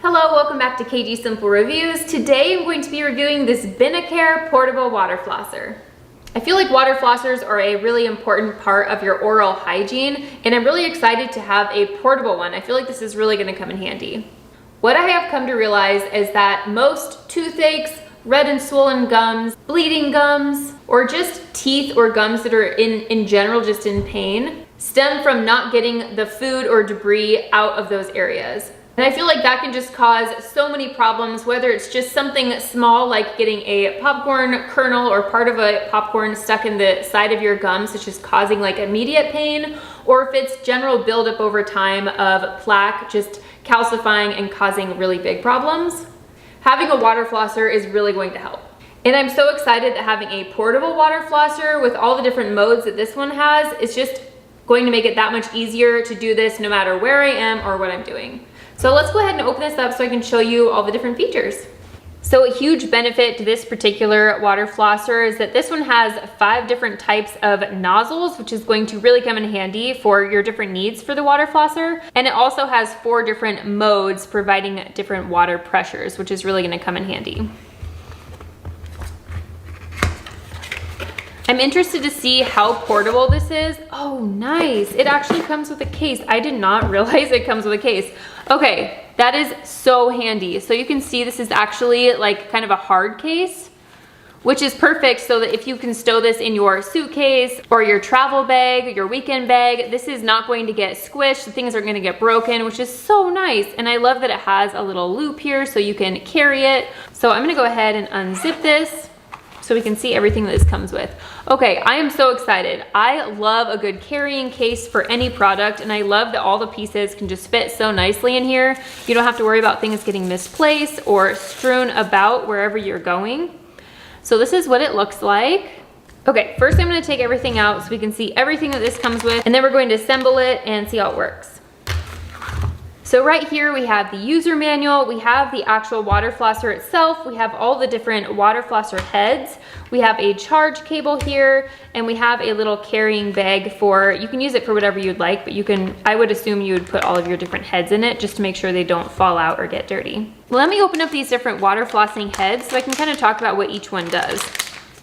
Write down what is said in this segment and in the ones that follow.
Hello, welcome back to KG Simple Reviews. Today I'm going to be reviewing this Binicare portable water flosser. I feel like water flossers are a really important part of your oral hygiene, and I'm really excited to have a portable one. I feel like this is really going to come in handy. What I have come to realize is that most toothaches, red and swollen gums, bleeding gums, or just teeth or gums that are in general just in pain stem from not getting the food or debris out of those areas. And I feel like that can just cause so many problems, whether it's just something small like getting a popcorn kernel or part of a popcorn stuck in the side of your gums, which is causing like immediate pain, or if it's general buildup over time of plaque just calcifying and causing really big problems. Having a water flosser is really going to help. And I'm so excited that having a portable water flosser with all the different modes that this one has is just going to make it that much easier to do this no matter where I am or what I'm doing. So let's go ahead and open this up so I can show you all the different features. So a huge benefit to this particular water flosser is that this one has 5 different types of nozzles, which is going to really come in handy for your different needs for the water flosser. And it also has 4 different modes providing different water pressures, which is really going to come in handy. I'm interested to see how portable this is. Oh, nice. It actually comes with a case. I did not realize it comes with a case. Okay, that is so handy. So you can see this is actually like kind of a hard case, which is perfect so that if you can stow this in your suitcase or your travel bag, your weekend bag, this is not going to get squished. The things aren't going to get broken, which is so nice. And I love that it has a little loop here so you can carry it. So I'm going to go ahead and unzip this so we can see everything that this comes with. Okay, I am so excited. I love a good carrying case for any product, and I love that all the pieces can just fit so nicely in here. You don't have to worry about things getting misplaced or strewn about wherever you're going. So this is what it looks like. Okay, first I'm gonna take everything out so we can see everything that this comes with, and then we're going to assemble it and see how it works. So right here we have the user manual, we have the actual water flosser itself, we have all the different water flosser heads, we have a charge cable here, and we have a little carrying bag for, you can use it for whatever you'd like, but you can, I would assume you would put all of your different heads in it just to make sure they don't fall out or get dirty. Let me open up these different water flossing heads so I can kind of talk about what each one does.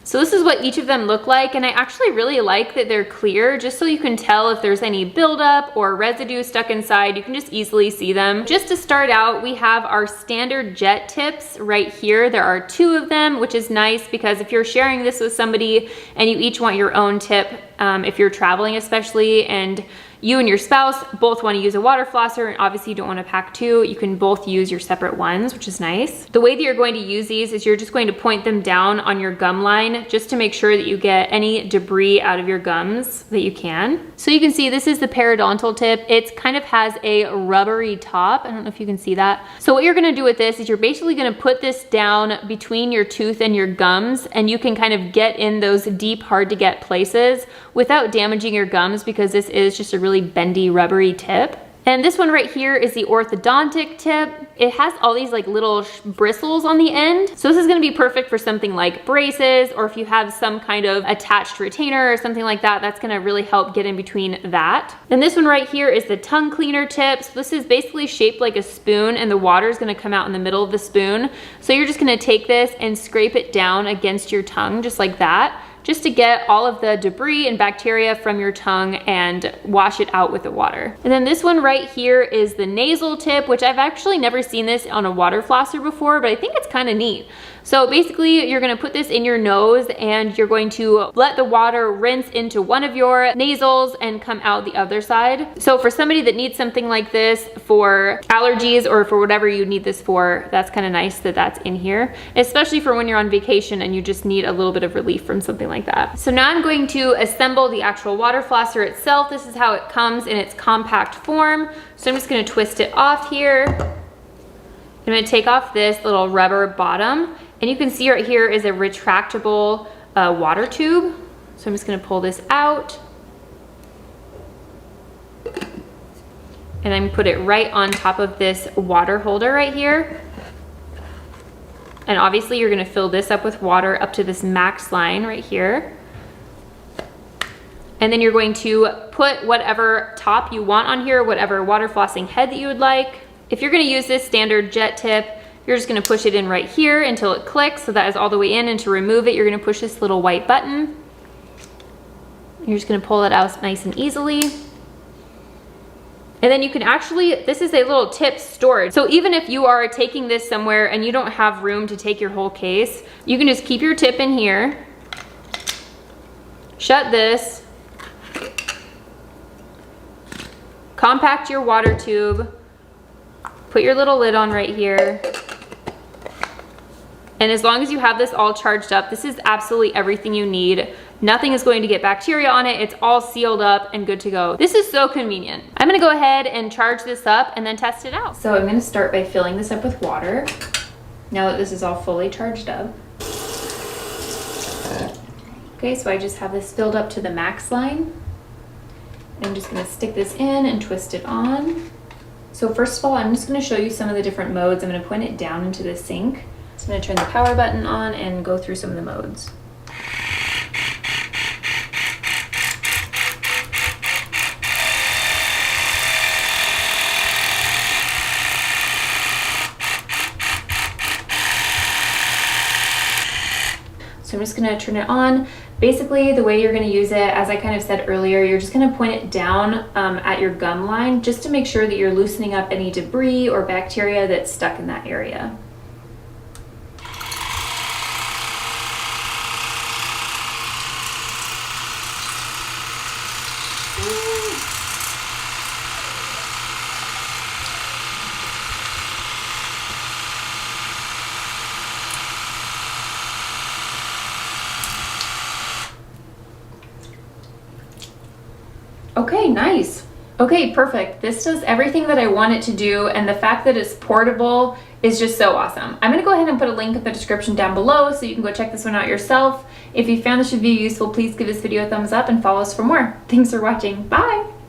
So this is what each of them look like, and I actually really like that they're clear just so you can tell if there's any buildup or residue stuck inside. You can just easily see them. Just to start out, we have our standard jet tips right here. There are 2 of them, which is nice because if you're sharing this with somebody and you each want your own tip, if you're traveling especially, and you and your spouse both want to use a water flosser, and obviously you don't want to pack 2, you can both use your separate ones, which is nice. The way that you're going to use these is you're just going to point them down on your gum line just to make sure that you get any debris out of your gums that you can. So you can see this is the periodontal tip. It kind of has a rubbery top. I don't know if you can see that. So what you're going to do with this is you're basically going to put this down between your tooth and your gums, and you can kind of get in those deep, hard to get places without damaging your gums because this is just a really bendy, rubbery tip. And this one right here is the orthodontic tip. It has all these like little bristles on the end. So this is gonna be perfect for something like braces, or if you have some kind of attached retainer or something like that, that's gonna really help get in between that. And this one right here is the tongue cleaner tip. So this is basically shaped like a spoon, and the water is gonna come out in the middle of the spoon. So you're just gonna take this and scrape it down against your tongue just like that, just to get all of the debris and bacteria from your tongue and wash it out with the water. And then this one right here is the nasal tip, which I've actually never seen this on a water flosser before, but I think it's kind of neat. So basically you're gonna put this in your nose and you're going to let the water rinse into one of your nasals and come out the other side. So for somebody that needs something like this for allergies or for whatever you need this for, that's kind of nice that that's in here, especially for when you're on vacation and you just need a little bit of relief from something like that. So now I'm going to assemble the actual water flosser itself. This is how it comes in its compact form. So I'm just gonna twist it off here. I'm gonna take off this little rubber bottom, and you can see right here is a retractable water tube. So I'm just gonna pull this out, and I'm gonna put it right on top of this water holder right here. And obviously you're gonna fill this up with water up to this max line right here. And then you're going to put whatever top you want on here, whatever water flossing head that you would like. if you're gonna use this standard jet tip, you're just gonna push it in right here until it clicks, so that is all the way in, and to remove it, you're gonna push this little white button. You're just gonna pull it out nice and easily. And then you can actually, this is a little tip storage. So even if you are taking this somewhere and you don't have room to take your whole case, you can just keep your tip in here, shut this, compact your water tube, put your little lid on right here. And as long as you have this all charged up, this is absolutely everything you need. Nothing is going to get bacteria on it. It's all sealed up and good to go. This is so convenient. I'm gonna go ahead and charge this up and then test it out. So I'm gonna start by filling this up with water, now that this is all fully charged up. Okay, so I just have this filled up to the max line. I'm just gonna stick this in and twist it on. So first of all, I'm just gonna show you some of the different modes. I'm gonna point it down into the sink. So I'm gonna turn the power button on and go through some of the modes. So I'm just gonna turn it on. Basically, the way you're gonna use it, as I kind of said earlier, you're just gonna point it down at your gum line just to make sure that you're loosening up any debris or bacteria that's stuck in that area. Okay, nice. Okay, perfect. This does everything that I want it to do, and the fact that it's portable is just so awesome. I'm gonna go ahead and put a link in the description down below so you can go check this one out yourself. If you found this review useful, please give this video a thumbs up and follow us for more. Thanks for watching. Bye!